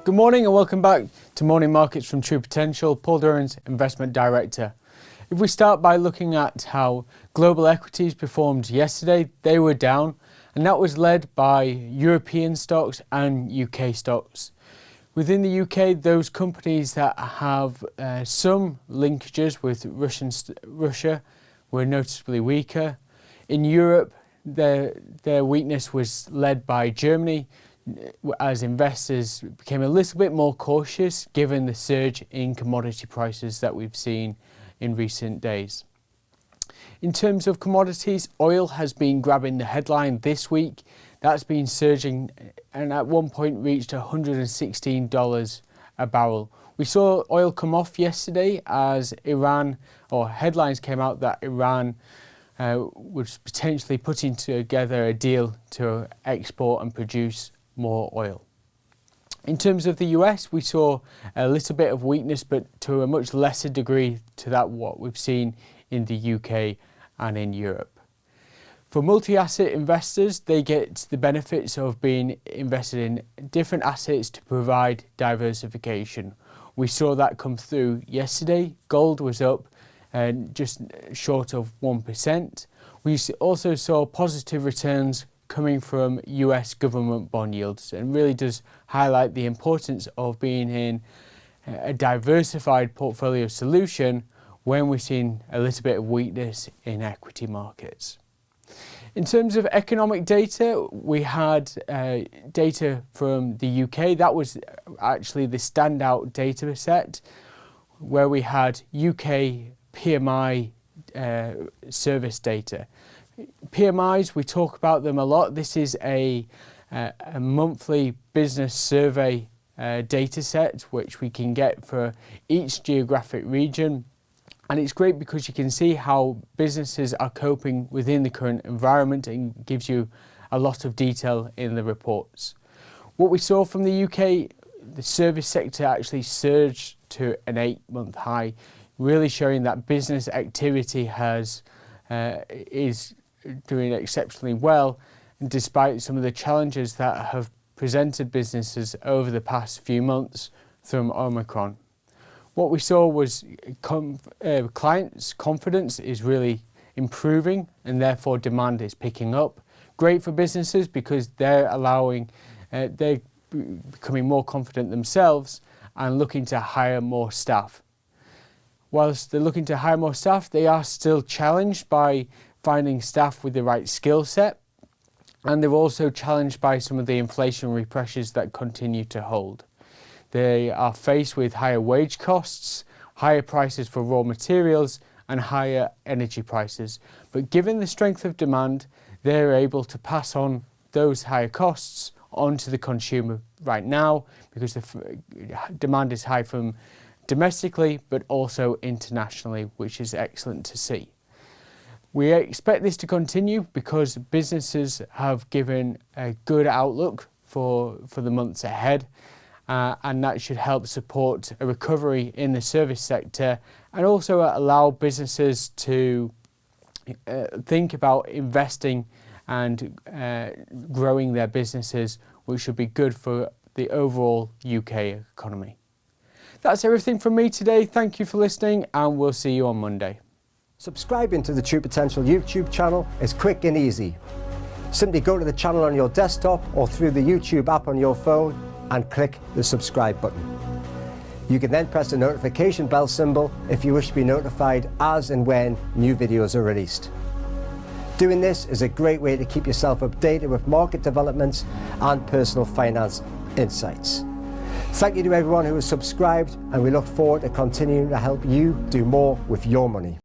Good morning and welcome back to Morning Markets from True Potential. Paul Duran's Investment Director. If we start by looking at how global equities performed yesterday, they were down, and that was led by European stocks and UK stocks. Within the UK, those companies that have some linkages with Russia were noticeably weaker. In Europe, their weakness was led by Germany, as investors became a little bit more cautious given the surge in commodity prices that we've seen in recent days. In terms of commodities, oil has been grabbing the headline this week. That's been surging and at one point reached $116 a barrel. We saw oil come off yesterday as headlines came out that Iran was potentially putting together a deal to export and produce more oil. In terms of the US, we saw a little bit of weakness, but to a much lesser degree to that what we've seen in the UK and in Europe. For multi-asset investors, they get the benefits of being invested in different assets to provide diversification. We saw that come through yesterday. Gold was up just short of 1%. We also saw positive returns coming from US government bond yields, and really does highlight the importance of being in a diversified portfolio solution when we're seeing a little bit of weakness in equity markets. In terms of economic data, we had data from the UK. That was actually the standout data set, where we had UK PMI service data. PMIs, we talk about them a lot. This is a monthly business survey data set which we can get for each geographic region, and it's great because you can see how businesses are coping within the current environment and gives you a lot of detail in the reports. What we saw from the UK, the service sector actually surged to an 8-month high, really showing that business activity is doing exceptionally well, and despite some of the challenges that have presented businesses over the past few months from Omicron. What we saw was clients' confidence is really improving, and therefore demand is picking up. Great for businesses because they're becoming more confident themselves and looking to hire more staff. Whilst they're looking to hire more staff, they are still challenged by finding staff with the right skill set, and they're also challenged by some of the inflationary pressures that continue to hold. They are faced with higher wage costs, higher prices for raw materials, and higher energy prices. But given the strength of demand, they're able to pass on those higher costs onto the consumer right now, because the demand is high from domestically but also internationally, which is excellent to see. We expect this to continue because businesses have given a good outlook for the months ahead, and that should help support a recovery in the service sector and also allow businesses to think about investing and growing their businesses, which should be good for the overall UK economy. That's everything from me today. Thank you for listening, and we'll see you on Monday. Subscribing to the True Potential YouTube channel is quick and easy. Simply go to the channel on your desktop or through the YouTube app on your phone and click the subscribe button. You can then press the notification bell symbol if you wish to be notified as and when new videos are released. Doing this is a great way to keep yourself updated with market developments and personal finance insights. Thank you to everyone who has subscribed, and we look forward to continuing to help you do more with your money.